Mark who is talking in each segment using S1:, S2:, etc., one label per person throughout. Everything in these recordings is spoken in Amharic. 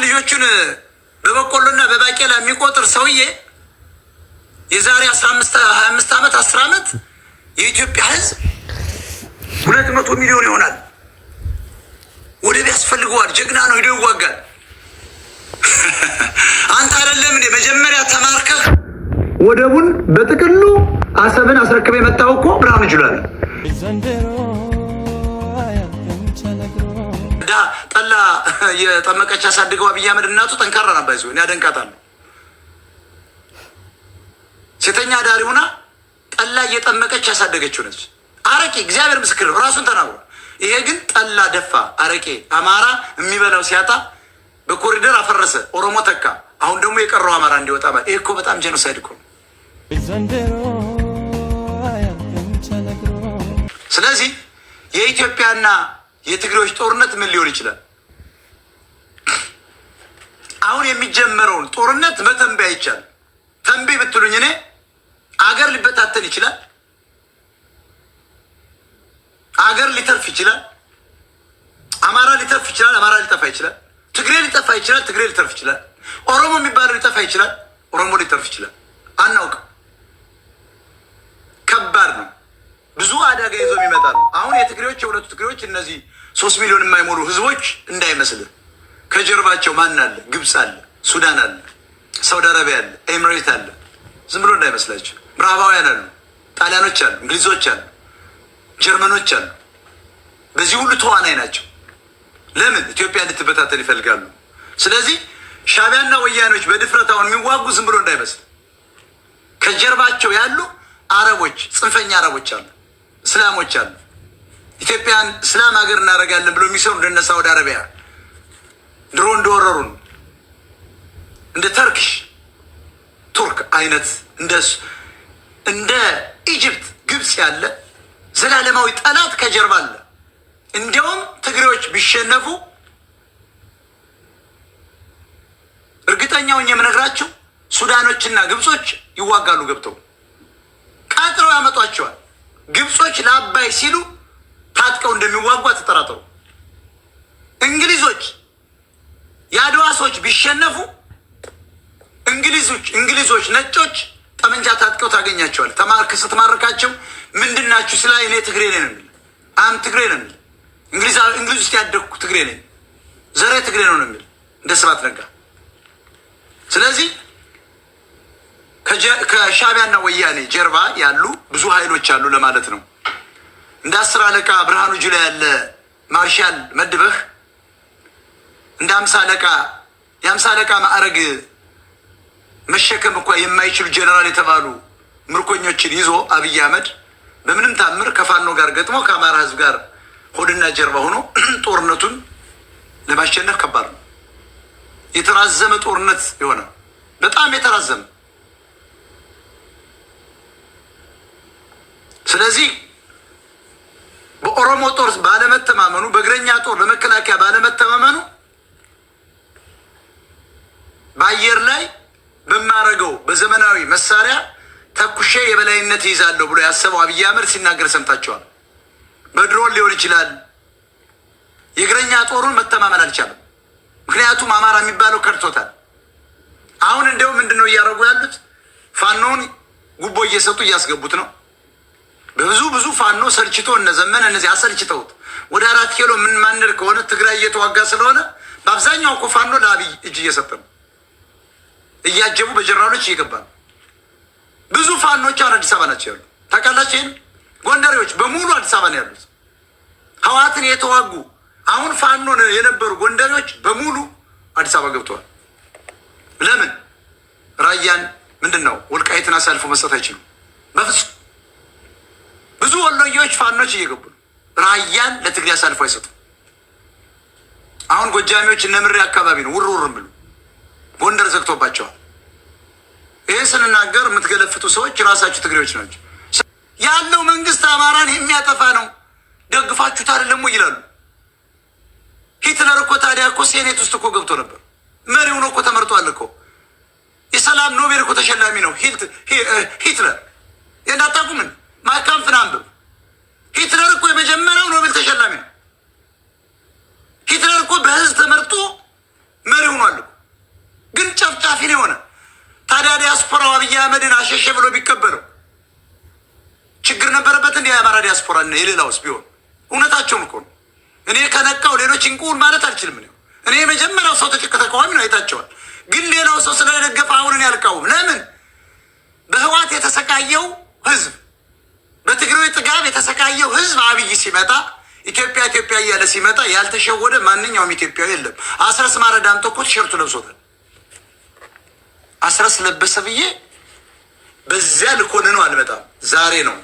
S1: ልጆቹን በበቆሎና በባቄላ የሚቆጥር ሰውዬ የዛሬ 15 25 ዓመት 10 ዓመት የኢትዮጵያ ሕዝብ 200 ሚሊዮን ይሆናል። ወደብ ያስፈልገዋል። ጀግና ነው፣ ሄዶ ይዋጋል። አንተ አይደለም እንዴ መጀመሪያ ተማርከህ ወደቡን በጥቅሉ አሰብን አስረክበ የመጣው እኮ ብርሃኑ ጁላ ነው። ጠላ የጠመቀች አሳድገው አብይ አህመድ እናቱ ጠንካራ ነበር። እኔ ያደንቃታለሁ። ሴተኛ ዳሪ ሆና ጠላ እየጠመቀች ያሳደገችው ነች። አረቄ እግዚአብሔር ምስክር ነው፣ ራሱን ተናግሯል። ይሄ ግን ጠላ ደፋ፣ አረቄ አማራ የሚበላው ሲያጣ በኮሪደር አፈረሰ፣ ኦሮሞ ተካ። አሁን ደግሞ የቀረው አማራ እንዲወጣ ማለት ይሄ እኮ በጣም ጄኖሳይድ እኮ ነው። ስለዚህ የኢትዮጵያና የትግሬዎች ጦርነት ምን ሊሆን ይችላል? አሁን የሚጀመረውን ጦርነት መተንበይ አይቻልም። ተንበይ ብትሉኝ እኔ አገር ሊበታተን ይችላል፣ አገር ሊተርፍ ይችላል፣ አማራ ሊተርፍ ይችላል፣ አማራ ሊጠፋ ይችላል፣ ትግሬ ሊጠፋ ይችላል፣ ትግሬ ሊተርፍ ይችላል፣ ኦሮሞ የሚባለው ሊጠፋ ይችላል፣ ኦሮሞ ሊተርፍ ይችላል። አናውቅም። ከባድ ነው። ብዙ አደጋ ይዞ የሚመጣ ነው። አሁን የትግሬዎች የሁለቱ ትግሬዎች እነዚህ 3 ሚሊዮን የማይሞሉ ህዝቦች እንዳይመስልህ ከጀርባቸው ማን አለ? ግብፅ አለ፣ ሱዳን አለ፣ ሳውዲ አረቢያ አለ፣ ኤምሬት አለ። ዝም ብሎ እንዳይመስላቸው። ምዕራባውያን አሉ፣ ጣሊያኖች አሉ፣ እንግሊዞች አሉ፣ ጀርመኖች አሉ። በዚህ ሁሉ ተዋናይ ናቸው። ለምን? ኢትዮጵያ እንድትበታተል ይፈልጋሉ። ስለዚህ ሻዕቢያና ወያኖች በድፍረት አሁን የሚዋጉ ዝም ብሎ እንዳይመስል ከጀርባቸው ያሉ አረቦች፣ ጽንፈኛ አረቦች አሉ፣ እስላሞች አሉ። ኢትዮጵያን እስላም ሀገር እናደርጋለን ብሎ የሚሰሩ እንደነ ሳውዲ አረቢያ ድሮ እንደወረሩን እንደ ቱርክ አይነት እንደ ኢጅፕት፣ ግብፅ ያለ ዘላለማዊ ጠላት ከጀርባ አለ። እንዲያውም ትግሬዎች ቢሸነፉ እርግጠኛውን የምነግራቸው ሱዳኖችና ግብጾች ይዋጋሉ። ገብተው ቀጥረው ያመጧቸዋል። ግብጾች ለአባይ ሲሉ ታጥቀው እንደሚዋጉ አትጠራጠሩ። እንግሊዞች የአድዋ ሰዎች ቢሸነፉ እንግሊዞች ነጮች ጠመንጃ ታጥቀው ታገኛቸዋል። ስትማርካቸው ምንድናችሁ ስላ እኔ ትግሬ ነኝ ነው የሚል። ትግሬ ነው የሚል። እንግሊዝ ውስጥ ያደግኩ ትግሬ ነኝ፣ ዘሬ ትግሬ ነው የሚል እንደ ስብሐት ነጋ። ስለዚህ ከሻዕቢያና ወያኔ ጀርባ ያሉ ብዙ ኃይሎች አሉ ለማለት ነው። እንደ 10 አለቃ ብርሃኑ ጁላ ያለ ማርሻል መድበህ እንደ 50 አለቃ ማዕረግ መሸከም እንኳ የማይችሉ ጀነራል የተባሉ ምርኮኞችን ይዞ አብይ አህመድ በምንም ታምር ከፋኖ ጋር ገጥሞ ከአማራ ህዝብ ጋር ሆድና ጀርባ ሆኖ ጦርነቱን ለማሸነፍ ከባድ ነው። የተራዘመ ጦርነት የሆነ በጣም የተራዘመ። ስለዚህ በኦሮሞ ጦር ባለመተማመኑ፣ በእግረኛ ጦር በመከላከያ ባለመተማመኑ በአየር ላይ በማረገው በዘመናዊ መሳሪያ ተኩሼ የበላይነት ይይዛለሁ ብሎ ያሰበው አብይ አህመድ ሲናገር ሰምታችኋል። በድሮን ሊሆን ይችላል። የእግረኛ ጦሩን መተማመን አልቻለም። ምክንያቱም አማራ የሚባለው ከድቶታል። አሁን እንደው ምንድነው እያደረጉ ያሉት? ፋኖን ጉቦ እየሰጡ እያስገቡት ነው። ብዙ ፋኖ ሰልችቶ እነዘመን እነዚህ አሰልችተውት ወደ 4 ኪሎ ምን ማንር ከሆነ ትግራይ እየተዋጋ ስለሆነ በአብዛኛው እኮ ፋኖ ለአብይ እጅ እየሰጠ ነው። እያጀቡ በጀራሎች እየገባ ነው። ብዙ ፋኖች አሁን አዲስ አበባ ናቸው ያሉ። ታውቃላችሁ? ይህን ጎንደሬዎች በሙሉ አዲስ አበባ ነው ያሉት። ህወሓትን የተዋጉ አሁን ፋኖ የነበሩ ጎንደሬዎች በሙሉ አዲስ አበባ ገብተዋል። ለምን? ራያን ምንድን ነው ወልቃይትን አሳልፎ መስጠት አይችሉም በፍጹም። ብዙ ወሎዬዎች ፋኖች እየገቡ ነው። ራያን ለትግሬ አሳልፎ አይሰጡም። አሁን ጎጃሚዎች እነምሬ አካባቢ ነው ውርውር ብሉ ጎንደር ዘግቶባቸዋል። ይህን ስንናገር የምትገለፍጡ ሰዎች ራሳችሁ ትግሬዎች ናቸው። ያለው መንግስት አማራን የሚያጠፋ ነው፣ ደግፋችሁት አይደለም ወይ ይላሉ። ሂትለር እኮ ታዲያ እኮ ሴኔት ውስጥ እኮ ገብቶ ነበር። መሪው ነው እኮ ተመርጧል እኮ። የሰላም ኖቤል እኮ ተሸላሚ ነው ሂትለር። የናታቁምን ማካምፍን አንብብ። ሂትለር እኮ የመጀመሪያው ኖቤል ተሸላሚ ነው። ሂትለር እኮ በህዝብ ተመርጦ መሪ ሆኗል። አህመድን አሸሸ ብሎ ቢቀበለው ችግር ነበረበት እንዲ የአማራ ዲያስፖራ እና የሌላውስ ቢሆን እውነታቸውን እኮ ነው። እኔ ከነቃው ሌሎች እንቁን ማለት አልችልም። እኔ የመጀመሪያው ሰው ተቃዋሚ ነው፣ አይታቸዋል። ግን ሌላው ሰው ስለደገፈ አሁን እኔ አልቃወም። ለምን? በህዋት የተሰቃየው ህዝብ፣ በትግራይ ጥጋብ የተሰቃየው ህዝብ አብይ ሲመጣ ኢትዮጵያ ኢትዮጵያ እያለ ሲመጣ ያልተሸወደ ማንኛውም ኢትዮጵያዊ የለም። አስረስ ማረዳምጦ እኮ ቲሸርቱ ለብሶታል። አስረስ ለበሰ ብዬ በዚያ ልኮንነው አልመጣም። ዛሬ ነው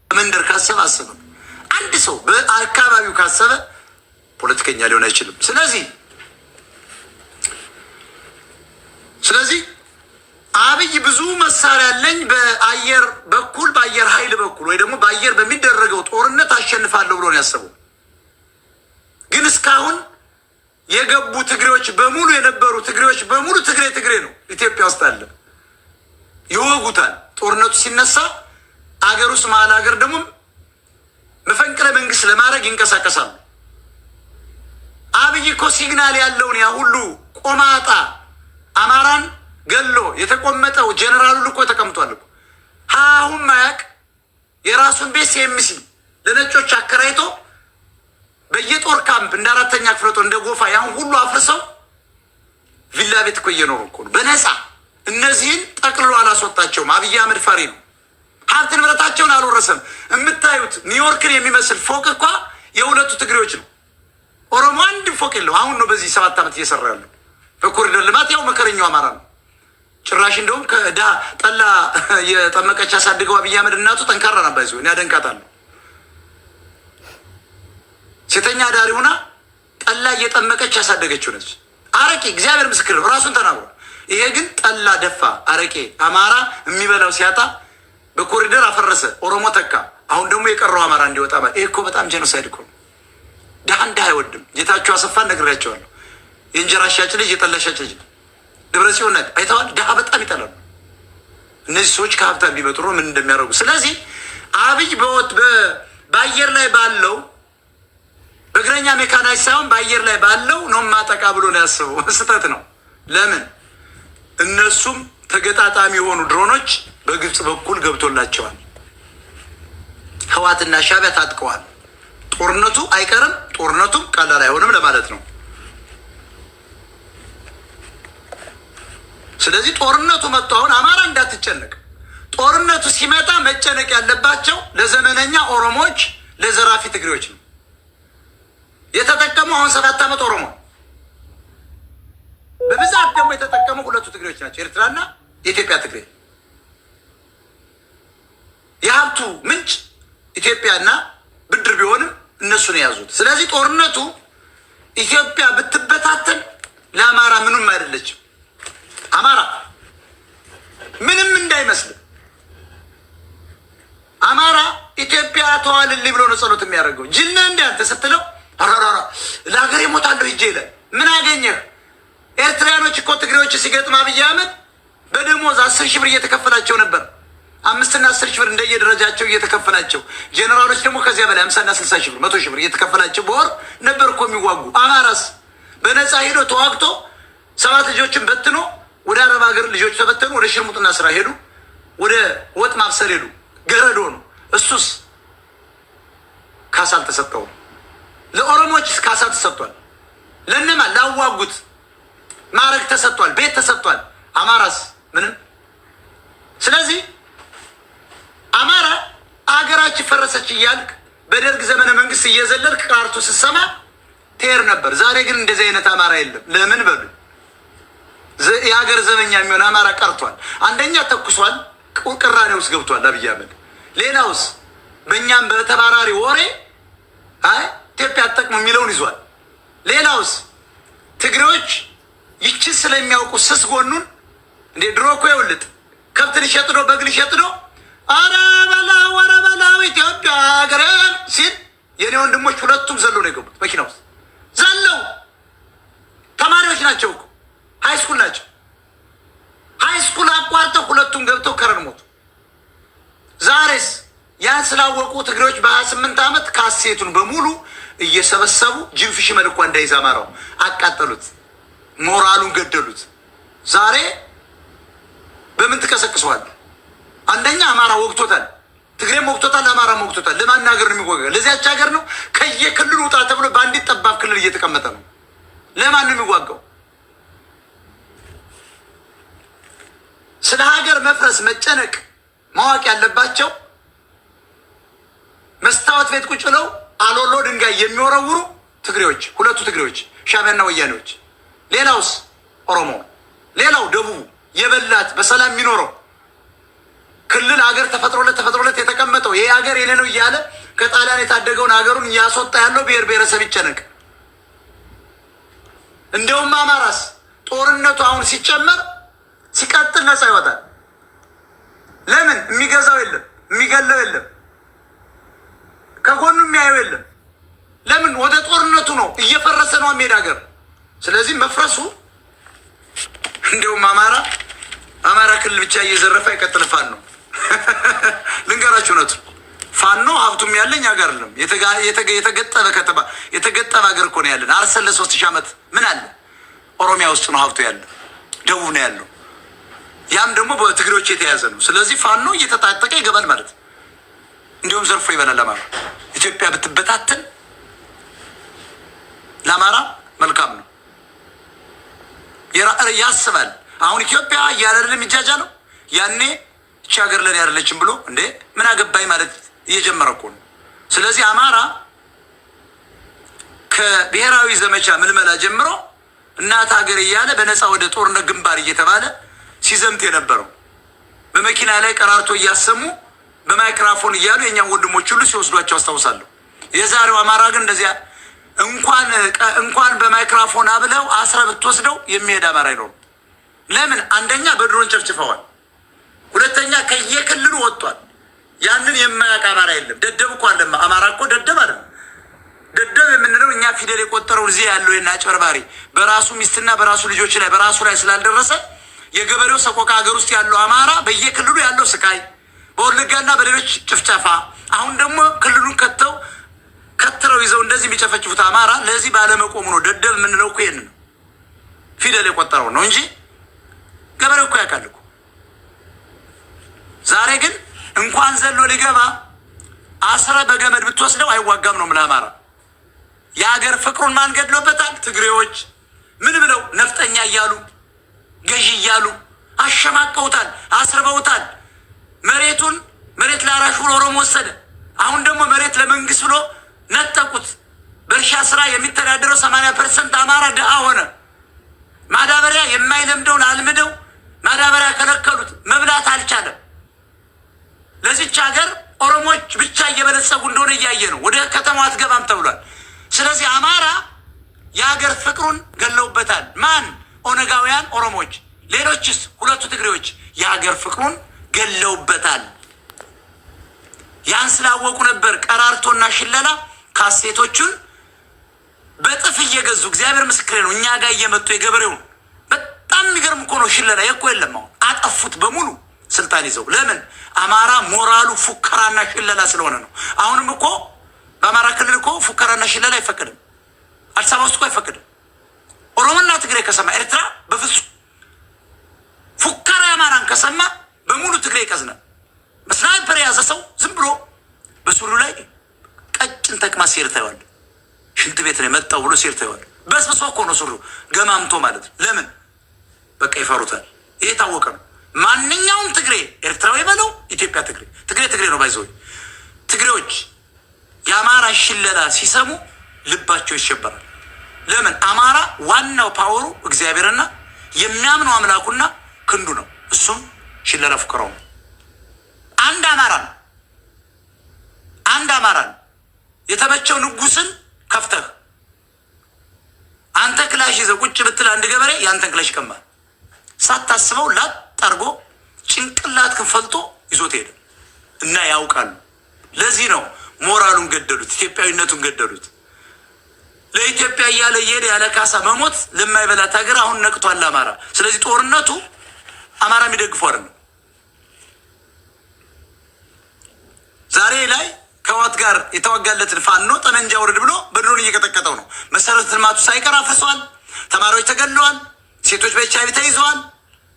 S1: መንደር ካሰበ አሰበ። አንድ ሰው በአካባቢው ካሰበ ፖለቲከኛ ሊሆን አይችልም። ስለዚህ አብይ ብዙ መሳሪያ አለኝ በአየር በኩል በአየር ኃይል በኩል ወይ ደግሞ በአየር በሚደረገው ጦርነት አሸንፋለሁ ብሎ ነው ያሰበው። ግን እስካሁን የገቡ ትግሬዎች በሙሉ የነበሩ ትግሬዎች በሙሉ ትግሬ ነው ኢትዮጵያ ውስጥ አለ። ይወጉታል። ጦርነቱ ሲነሳ አገር ውስጥ መሀል ሀገር ደግሞ መፈንቅለ መንግስት ለማድረግ ይንቀሳቀሳሉ። አብይ እኮ ሲግናል ያለውን ያ ሁሉ ቆማጣ አማራን ገሎ የተቆመጠው ጀነራሉ ልኮ ተቀምጧል እኮ አሁን ማያቅ የራሱን ቤት ሲኤምሲ ለነጮች አከራይቶ በየጦር ካምፕ እንደ አራተኛ ክፍለ ጦር እንደ ጎፋ ያን ሁሉ አፍርሰው ቪላ ቤት እኮ እየኖሩ እኮ ነው በነፃ። እነዚህን ጠቅልሎ አላስወጣቸውም። አብይ አህመድ ፈሪ ነው። ሀብት ንብረታቸውን አልወረሰም። የምታዩት ኒውዮርክን የሚመስል ፎቅ እኳ የሁለቱ ትግሬዎች ነው። ኦሮሞ አንድም ፎቅ የለው። አሁን ነው በዚህ 7 ዓመት እየሰራ ያለው በኮሪደር ልማት። ያው መከረኛው አማራ ነው። ጭራሽ እንደውም ከዳ ጠላ የጠመቀች ያሳድገው አብይ አህመድ እናቱ ጠንካራ ነበር። እኔ አደንቃታለሁ። ሴተኛ ዳሪ ሆና ጠላ እየጠመቀች ያሳደገችው ነች። አረቄ እግዚአብሔር ምስክር ነው፣ ራሱን ተናግሯል። ይሄ ግን ጠላ ደፋ፣ አረቄ አማራ የሚበላው ሲያጣ በኮሪደር አፈረሰ፣ ኦሮሞ ተካ። አሁን ደግሞ የቀረው አማራ እንዲወጣ ማለት ይሄ እኮ በጣም ጄኖሳይድ እኮ ነው። ድሃን ድሃ አይወድም። ጌታቸው አሰፋን ነግሬያቸዋለሁ። የእንጀራ ሻጭ ልጅ የጠላ ሻጭ ልጅ ደብረ ጽዮን አይተዋል። ድሃ በጣም ይጠላሉ። እነዚህ ሰዎች ከሀብታም ቢመጡ ነው ምን እንደሚያደርጉ። ስለዚህ አብይ በአየር ላይ ባለው በእግረኛ ሜካናይዝ ሳይሆን በአየር ላይ ባለው ነው ማጠቃ ብሎ ነው ያስበው። ስህተት ነው። ለምን? እነሱም ተገጣጣሚ የሆኑ ድሮኖች በግብፅ በኩል ገብቶላቸዋል። ህዋትና ሻዕቢያ ታጥቀዋል። ጦርነቱ አይቀርም። ጦርነቱም ቀላል አይሆንም ለማለት ነው። ስለዚህ ጦርነቱ መጥቶ አሁን አማራ እንዳትጨነቅ። ጦርነቱ ሲመጣ መጨነቅ ያለባቸው ለዘመነኛ ኦሮሞዎች፣ ለዘራፊ ትግሬዎች ነው የተጠቀሙ። አሁን 7 ዓመት ኦሮሞ በብዛት ደግሞ የተጠቀሙ ሁለቱ ትግሬዎች ናቸው፣ ኤርትራና የኢትዮጵያ ትግሬ። የሀብቱ ምንጭ ኢትዮጵያና ብድር ቢሆንም እነሱን የያዙት። ስለዚህ ጦርነቱ ኢትዮጵያ ብትበታተን ለአማራ ምንም አይደለችም። አማራ ምንም እንዳይመስል። አማራ ኢትዮጵያ ተዋልልኝ ብሎ ነው ጸሎት የሚያደርገው። ጅና እንደ አንተ ስትለው ለሀገር የሞታለሁ ሂጄ ይላል። ምን አገኘህ? ኤርትራያኖች እኮ ትግሬዎች ሲገጥም አብይ አህመድ በደሞዝ 10 ሺህ ብር እየተከፈላቸው ነበር። 5 እና 10 ሺህ ብር እንደየደረጃቸው እየተከፈላቸው፣ ጄኔራሎች ደግሞ ከዚያ በላይ 50 እና 60 ሺህ ብር 100 ሺህ ብር እየተከፈላቸው በወር ነበር እኮ የሚዋጉ። አማራስ በነፃ ሄዶ ተዋግቶ 7 ልጆችን በትኖ ወደ አረብ ሀገር ልጆች ተበተኑ። ወደ ሽርሙጥና ስራ ሄዱ። ወደ ወጥ ማብሰል ሄዱ። ገረዶ ነው። እሱስ ካሳ አልተሰጠውም። ለኦሮሞች ካሳ ተሰጥቷል። ለነማ ላዋጉት ማዕረግ ተሰጥቷል። ቤት ተሰጥቷል። አማራስ ምንም። ስለዚህ አማራ አገራችን ፈረሰች እያልክ በደርግ ዘመነ መንግስት እየዘለልክ ቃርቱ ስትሰማ ትሄድ ነበር። ዛሬ ግን እንደዚህ አይነት አማራ የለም። ለምን በሉ? የሀገር ዘበኛ የሚሆን አማራ ቀርቷል። አንደኛ ተኩሷል፣ ቅራኔ ውስጥ ገብቷል አብይ አህመድ። ሌላውስ በእኛም በተባራሪ ወሬ አይ ኢትዮጵያ አትጠቅም የሚለውን ይዟል። ሌላውስ ትግሬዎች ይችን ስለሚያውቁ ስስ ጎኑን እንዴ ድሮ እኮ ይውልጥ ከብት ሊሸጥ ነው በግ ሊሸጥ ነው አረ በላው ኢትዮጵያ ሀገር ሲል የኔ ወንድሞች ሁለቱም ዘሎ ነው የገቡት መኪና ውስጥ ዘለው ተማሪዎች ናቸው እኮ ሃይስኩል ናቸው ሃይስኩል አቋርጠው ሁለቱም ገብተው ከረን ሞቱ ዛሬስ ያን ስላወቁ ትግሬዎች በ28 ዓመት ካሴቱን በሙሉ እየሰበሰቡ ጅንፍሽ መልኳ እንዳይዝ አማራው አቃጠሉት ሞራሉን ገደሉት ዛሬ በምን ትከሰክሰዋል አንደኛ አማራ ወግቶታል ትግሬም ወግቶታል አማራ ወግቶታል ለማናገር ነው የሚወጋ ለዚያች ሀገር ነው ከየክልሉ ወጣ ተብሎ ባንዲት ጠባብ ክልል እየተቀመጠ ነው ለማን ነው የሚዋጋው ስለ ሀገር መፍረስ መጨነቅ ማወቅ ያለባቸው መስታወት ቤት ቁጭ ብለው አሎሎ ድንጋይ የሚወረውሩ ትግሬዎች ሁለቱ ትግሬዎች ሻዕቢያና ወያኔዎች ሌላውስ ኦሮሞ ሌላው ደቡብ የበላት በሰላም የሚኖረው ክልል ሀገር ተፈጥሮለት የተቀመጠው ይሄ ሀገር የኔ ነው እያለ ከጣሊያን የታደገውን ሀገሩን እያስወጣ ያለው ብሔር ብሔረሰብ ይጨነቅ እንደውም አማራስ ጦርነቱ አሁን ሲጨመር ሲቀጥል ነፃ ይወጣል ለምን የሚገዛው የለም የሚገለው የለም ከጎኑ የሚያየው የለም ለምን ወደ ጦርነቱ ነው እየፈረሰ ነው የሚሄድ ሀገር ስለዚህ መፍረሱ እንደውም አማራ ክልል ብቻ እየዘረፈ ይቀጥልፋል ነው ልንገራችሁ ነው ፋኖ ሀብቱም ያለኝ ሀገር አይደለም የተገጠበ ከተማ የተገጠበ ሀገር እኮ ነው ያለን አርሰን ለ3000 ዓመት ምን አለ ኦሮሚያ ውስጥ ነው ሀብቱ ያለው ደቡብ ነው ያለው ያም ደግሞ በትግሬዎች የተያዘ ነው ስለዚህ ፋኖ እየተጣጠቀ ይገባል ማለት እንዲሁም ዘርፎ ይበላል ለማራ ኢትዮጵያ ብትበታተን ለማራ መልካም ነው ያስባል አሁን ኢትዮጵያ ያለርልም ይጃጃ ነው ያኔ እቺ ሀገር ለኔ አይደለችም ብሎ እንዴ ምን አገባኝ ማለት እየጀመረ እኮ ነው ስለዚህ አማራ ከብሔራዊ ዘመቻ ምልመላ ጀምሮ እናት ሀገር እያለ በነፃ ወደ ጦርነት ግንባር እየተባለ ሲዘምት የነበረው በመኪና ላይ ቀራርቶ እያሰሙ በማይክሮፎን እያሉ የኛን ወንድሞች ሁሉ ሲወስዷቸው አስታውሳለሁ የዛሬው አማራ ግን እንደዚያ እንኳን በማይክሮፎን አብለው አስረ ብትወስደው የሚሄድ አማራ አይኖርም ለምን አንደኛ በድሮን ጨፍጭፈዋል ሁለተኛ ከየክልሉ ወጥቷል ያንን የማያውቅ አማራ የለም ደደብ እኮ አለ አማራ እኮ ደደብ አይደል ደደብ የምንለው እኛ ፊደል የቆጠረው እዚህ ያለው የናጨርባሪ በራሱ ሚስትና በራሱ ልጆች ላይ በራሱ ላይ ስላልደረሰ የገበሬው ሰቆቃ ሀገር ውስጥ ያለው አማራ በየክልሉ ያለው ስቃይ በወለጋና በሌሎች ጭፍጨፋ አሁን ደግሞ ክልሉን ከተረው ይዘው እንደዚህ የሚጨፈጭፉት አማራ ለዚህ ባለመቆሙ ነው ደደብ የምንለው እኮ ይሄን ነው ፊደል የቆጠረው ነው እንጂ ገበሬው እኮ ያውቃል እኮ ዛሬ ግን እንኳን ዘሎ ሊገባ አስረ በገመድ ብትወስደው አይዋጋም ነው ምን አማራ የሀገር ፍቅሩን ማን ገድሎበታል ትግሬዎች ምን ብለው ነፍጠኛ እያሉ ገዢ እያሉ አሸማቀውታል አስርበውታል መሬት ላራሹ ኦሮሞ ወሰደ አሁን ደግሞ መሬት ለመንግስት ብሎ ነጠቁት በእርሻ ስራ የሚተዳደረው 80% አማራ ድሃ ሆነ ማዳበሪያ የማይለምደውን አልምደው ማዳበሪያ ከለከሉት መብላት አልቻለም ለዚች ሀገር ኦሮሞች ብቻ እየበለጸጉ እንደሆነ እያየ ነው ወደ ከተማው አትገባም ተብሏል ስለዚህ አማራ የሀገር ፍቅሩን ገለውበታል ማን ኦነጋውያን ኦሮሞች ሌሎችስ ሁለቱ ትግሬዎች የሀገር ፍቅሩን ገለውበታል ያን ስላወቁ ነበር ቀራርቶና ሽለላ ካሴቶቹን በጥፍ እየገዙ እግዚአብሔር ምስክሬ ነው እኛ ጋር እየመጡ የገበሬውን በጣም የሚገርም እኮ ነው ሽለላ የኮ የለም አሁን አጠፉት በሙሉ ስልጣን ይዘው ለምን አማራ ሞራሉ ፉከራና ሽለላ ስለሆነ ነው አሁንም እኮ በአማራ ክልል እኮ ፉከራና ሽለላ አይፈቅድም አዲስ አበባ ውስጥ እኮ አይፈቅድም ኦሮሞና ትግሬ ከሰማ ኤርትራ በፍጹም ፉከራ አማራን ከሰማ በሙሉ ትግሬ ይቀዝናል በስናይፐር የያዘ ሰው ዝም ብሎ በሱሉ ላይ ቀጭን ተቅማ ሴር ታይዋል ሽንት ቤት ነው የመጣው ብሎ ሴር ታይዋል በስብሶ እኮ ነው ሱሉ ገማምቶ ማለት ለምን በቃ ይፈሩታል ይሄ ታወቀ ነው ማንኛውም ትግሬ ኤርትራዊ በለው ኢትዮጵያ ትግሬ ነው ባይዘው ትግሬዎች የአማራ ሽለላ ሲሰሙ ልባቸው ይሸበራል ለምን አማራ ዋናው ፓወሩ እግዚአብሔርና የሚያምነው አምላኩና ክንዱ ነው እሱም ሽለላ ፉከራው አንድ አማራ የተመቸው ንጉስን ከፍተህ አንተ ክላሽ ይዘህ ቁጭ ብትል አንድ ገበሬ ያንተን ክላሽ ይቀማል። ሳታስበው ላጥ አድርጎ ጭንቅላት ፈልጦ ይዞት ሄደ እና ያውቃሉ። ለዚህ ነው ሞራሉን ገደሉት፣ ኢትዮጵያዊነቱን ገደሉት። ለኢትዮጵያ እያለ እየሄደ ያለ ካሳ መሞት ለማይበላት ሀገር አሁን ነቅቷል አማራ። ስለዚህ ጦርነቱ አማራ የሚደግፉ አይደለም። ዛሬ ላይ ከዋት ጋር የተዋጋለትን ፋኖ ጠመንጃ ውርድ ብሎ በድሮን እየቀጠቀጠው ነው። መሰረተ ልማቱ ሳይቀር አፍርሰዋል። ተማሪዎች ተገድለዋል። ሴቶች በኤችአይቪ ተይዘዋል።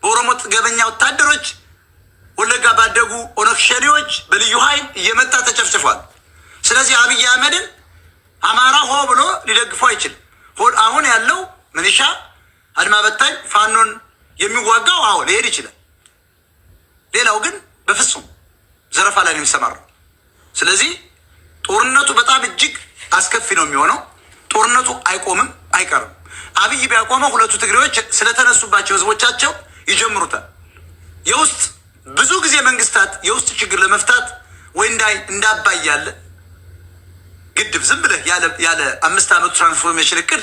S1: በኦሮሞ ገበኛ ወታደሮች ወለጋ ባደጉ ኦነግ ሸኔዎች በልዩ ኃይል እየመጣ ተጨፍጭፏል። ስለዚህ አብይ አህመድን አማራ ሆ ብሎ ሊደግፈው አይችልም። አሁን ያለው ምንሻ አድማ በታኝ ፋኖን የሚዋጋው አሁን ሊሄድ ይችላል። ሌላው ግን በፍጹም ዘረፋ ላይ ነው የሚሰማራው። ስለዚህ ጦርነቱ በጣም እጅግ አስከፊ ነው የሚሆነው። ጦርነቱ አይቆምም፣ አይቀርም። አብይ ቢያቆመው ሁለቱ ትግሬዎች ስለተነሱባቸው ህዝቦቻቸው ይጀምሩታል። የውስጥ ብዙ ጊዜ መንግስታት የውስጥ ችግር ለመፍታት ወይ እንዳባይ ያለ ግድብ ዝም ብለህ ያለ 5 ዓመቱ ትራንስፎርሜሽን እቅድ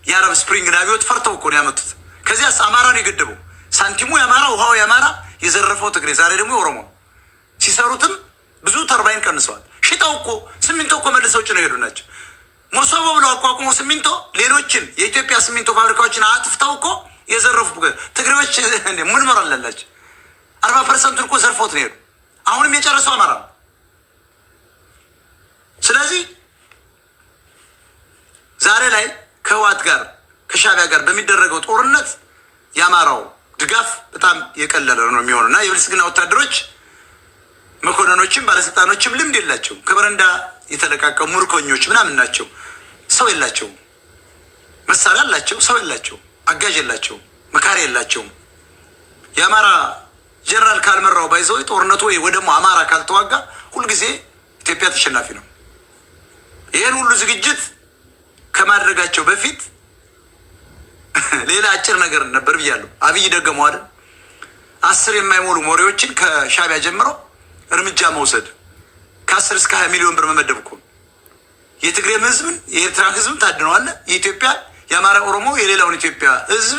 S1: የአረብ ስፕሪንግ አብዮት ፈርተው እኮ ነው ያመጡት። ከዚያስ አማራ ነው የገደበው። ሳንቲሙ የአማራ ውሃው የአማራ የዘረፈው ትግሬ ዛሬ ደግሞ የኦሮሞ ሲሰሩትም ብዙ ተርባይን ቀንሰዋል። ሽጠው እኮ ሲሚንቶ እኮ መልሰው ጭነው ሄዱ ናቸው። ሞሶቦ ብለው አቋቁሞ ሲሚንቶ ሌሎችን የኢትዮጵያ ሲሚንቶ ፋብሪካዎችን አጥፍተው እኮ የዘረፉ ትግሬዎች ምን ሞራል አላቸው? 40% እኮ ዘርፎት ነው ሄዱ። አሁንም የጨረሰው አማራ ነው። ስለዚህ ዛሬ ላይ ከህወሓት ጋር ከሻዕቢያ ጋር በሚደረገው ጦርነት የአማራው ድጋፍ በጣም የቀለለ ነው የሚሆነው እና የብልጽግና ወታደሮች መኮንኖችም ባለስልጣኖችም ልምድ የላቸውም። ከበረንዳ የተለቃቀሙ ምርኮኞች ምናምን ናቸው። ሰው የላቸውም። መሳሪያ አላቸው፣ ሰው የላቸውም። አጋዥ የላቸውም። መካሪ የላቸውም። የአማራ ጀነራል ካልመራው ባይዘው ጦርነቱ ወይ ደግሞ አማራ ካልተዋጋ ሁልጊዜ ኢትዮጵያ ተሸናፊ ነው። ይህን ሁሉ ዝግጅት ከማድረጋቸው በፊት ሌላ አጭር ነገር ነበር ብያለሁ። አብይ ደገመዋል። 10 የማይሞሉ ሞሪዎችን ከሻዕቢያ ጀምረው እርምጃ መውሰድ ከ10 እስከ 20 ሚሊዮን ብር መመደብ እኮ የትግሬም ህዝብን የኤርትራ ህዝብን ታድነዋል። የኢትዮጵያ የአማራ ኦሮሞ የሌላውን ኢትዮጵያ ህዝብ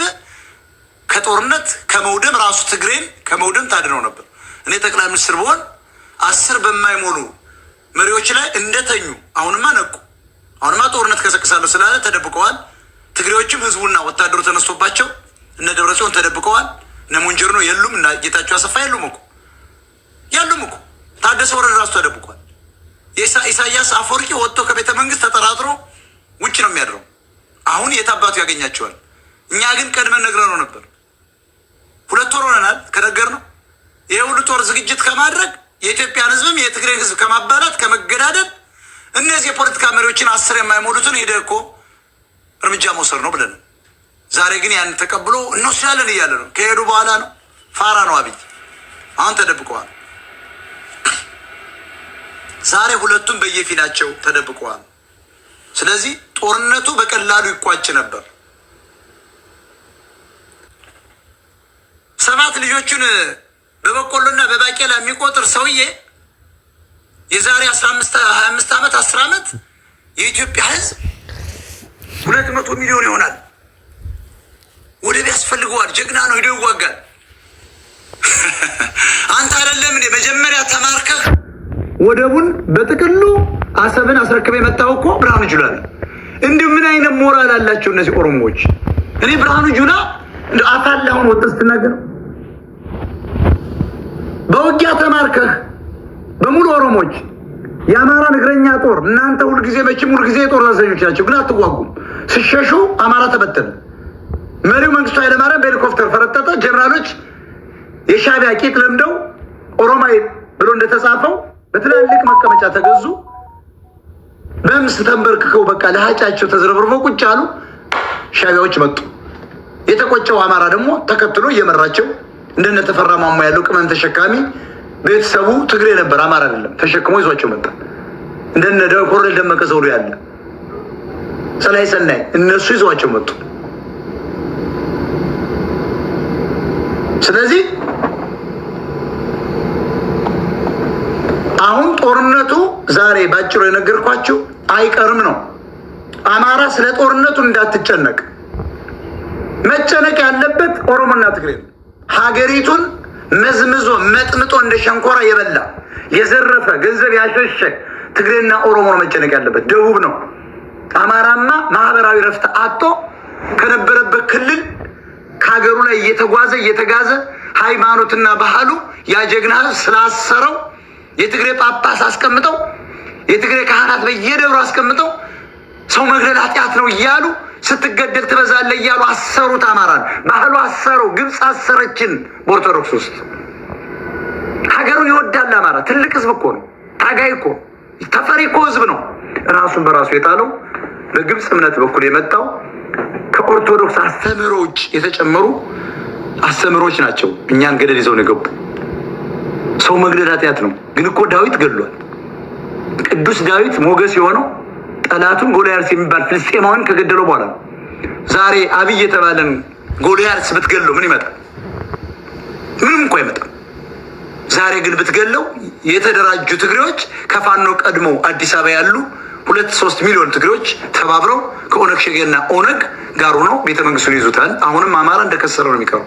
S1: ከጦርነት ከመውደም ራሱ ትግሬን ከመውደም ታድነው ነበር። እኔ ጠቅላይ ሚኒስትር ብሆን 10 በማይሞሉ መሪዎች ላይ እንደተኙ አሁንማ ነቁ። አሁንማ ጦርነት ከሰቅሳለሁ ስላለ ተደብቀዋል። ትግሬዎችም ህዝቡና ወታደሩ ተነስቶባቸው እነ ደብረጽዮን ተደብቀዋል። እነ ሞንጀርኖ የሉም እና ጌታቸው አሰፋ የሉም እኮ ታደሰ ወረደ ራሱ ተደብቋል። ኢሳያስ አፈወርቂ ወጥቶ ከቤተ መንግስት ተጠራጥሮ ውጭ ነው የሚያድረው። አሁን የታባቱ ያገኛቸዋል። እኛ ግን ቀድመን ነግረነው ነበር። 2 ወር ሆነናል ከነገርነው። ይሄ ሁሉ ጦር ዝግጅት ከማድረግ የኢትዮጵያን ህዝብም የትግሬ ህዝብ ከማባላት ከመገዳደል እነዚህ የፖለቲካ መሪዎችን 10 የማይሞሉትን ሄደ እኮ እርምጃ መውሰድ ነው ብለን፣ ዛሬ ግን ያን ተቀብሎ እንወስዳለን እያለ ነው። ከሄዱ በኋላ ነው ፋራ ነው አብይ። አሁን ተደብቀዋል። ዛሬ ሁለቱም በየፊናቸው ተደብቀዋል። ስለዚህ ጦርነቱ በቀላሉ ይቋጭ ነበር። 7 ልጆቹን በበቆሎና በባቄላ የሚቆጥር ሰውዬ የዛሬ 15-25 ዓመት 10 ዓመት የኢትዮጵያ ህዝብ 200 ሚሊዮን ይሆናል። ወደብ ያስፈልገዋል። ጀግና ነው፣ ሄዶ ይዋጋል። አንተ አይደለም እንዴ መጀመሪያ ተማርከህ ወደቡን በጥቅሉ አሰብን አስረክበ የመጣው እኮ ብርሃኑ ጁላ ነው። እንዲሁ ምን አይነት ሞራል አላቸው እነዚህ ኦሮሞዎች? እኔ ብርሃኑ ጁላ እንደ አፋላውን ወጥተህ ስትናገር በውጊያ ተማርከህ በሙሉ ኦሮሞዎች የአማራ እግረኛ ጦር እናንተ ሁልጊዜ መቼም ሁልጊዜ የጦር አዛዦች ናቸው፣ ግን አትዋጉም። ሲሸሹ አማራ ተበተነ። መሪው መንግስቱ ኃይለማርያም በሄሊኮፕተር ፈረጠጠ። ጀነራሎች የሻዕቢያ ቂጥ ለምደው ኦሮማይ ብሎ እንደተጻፈው በትላልቅ መቀመጫ ተገዙ። በምስ ተንበርክከው በቃ ለሀጫቸው ተዝረብርበው ቁጭ አሉ። ሻዕቢያዎች መጡ። የተቆጨው አማራ ደግሞ ተከትሎ እየመራቸው እንደነ ተፈራ ማሞ ያለው ቅመም ተሸካሚ ቤተሰቡ ትግሬ ነበር፣ አማራ አይደለም፣ ተሸክሞ ይዟቸው መጣ። እንደነ ኮሎኔል ደመቀ ዘውዱ ያለ ሰላይ ሰናይ እነሱ ይዟቸው መጡ። ስለዚህ አሁን ጦርነቱ ዛሬ ባጭሩ የነገርኳችሁ አይቀርም ነው። አማራ ስለ ጦርነቱ እንዳትጨነቅ መጨነቅ ያለበት ኦሮሞና ትግሬ ነው። ሀገሪቱን መዝምዞ መጥምጦ እንደ ሸንኮራ የበላ የዘረፈ ገንዘብ ያሸሸ ትግሬና ኦሮሞ ነው መጨነቅ ያለበት። ደቡብ ነው። አማራማ ማህበራዊ ረፍት አጥቶ ከነበረበት ክልል ከሀገሩ ላይ እየተጋዘ ሃይማኖትና ባህሉ ያጀግና ስላሰረው የትግሬ ጳጳስ አስቀምጠው የትግሬ ካህናት በየደብሩ አስቀምጠው ሰው መግደል ኃጢአት ነው እያሉ ስትገደል ትበዛለህ እያሉ አሰሩት። አማራን ባህሉ አሰረው። ግብፅ አሰረችን። በኦርቶዶክስ ውስጥ ሀገሩን ይወዳል አማራ። ትልቅ ህዝብ እኮ ነው። ታጋይ እኮ ተፈሪ እኮ ህዝብ ነው። ራሱን በራሱ የጣለው በግብፅ እምነት በኩል የመጣው ከኦርቶዶክስ አስተምህሮች የተጨመሩ አስተምህሮች ናቸው። እኛን ገደል ይዘው ነው የገቡ። ሰው መግደል ኃጢአት ነው። ግን እኮ ዳዊት ገድሏል። ቅዱስ ዳዊት ሞገስ የሆነው ጠላቱን ጎልያድ የሚባል ፍልስጤማውን ከገደለው በኋላ ነው። ዛሬ አብይ የተባለን ጎልያድ ብትገለው ምን ይመጣል? ምንም እንኳ አይመጣም። ዛሬ ግን ብትገለው የተደራጁ ትግሬዎች ከፋኖ ቀድመው አዲስ አበባ ያሉ 2-3 ሚሊዮን ትግሬዎች ተባብረው ከኦነግ ሸጌና ኦነግ ጋር ሆነው ቤተመንግስቱን ይዙታል። አሁንም አማራ እንደከሰረው ነው የሚቀሩ።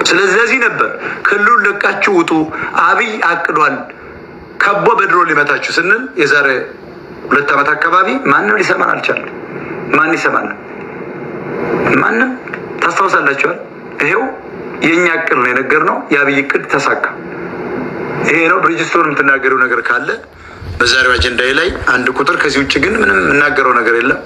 S1: ስለዚህ ነበር ክልሉን ለቃችሁ ውጡ፣ አብይ አቅዷል፣ ከቦ በድሮ ሊመታችሁ ስንል የዛሬ 2 ዓመት አካባቢ ማንም ሊሰማን አልቻለም። ማን ይሰማል? ማንም። ታስታውሳላችኋል? ይሄው የኛ እቅድ ነው የነገርነው። የአብይ እቅድ ተሳካ። ይሄ ነው። ብሪጅስቶን የምትናገረው ነገር ካለ በዛሬው አጀንዳዬ ላይ አንድ ቁጥር። ከዚህ ውጭ ግን ምንም የምናገረው ነገር የለም።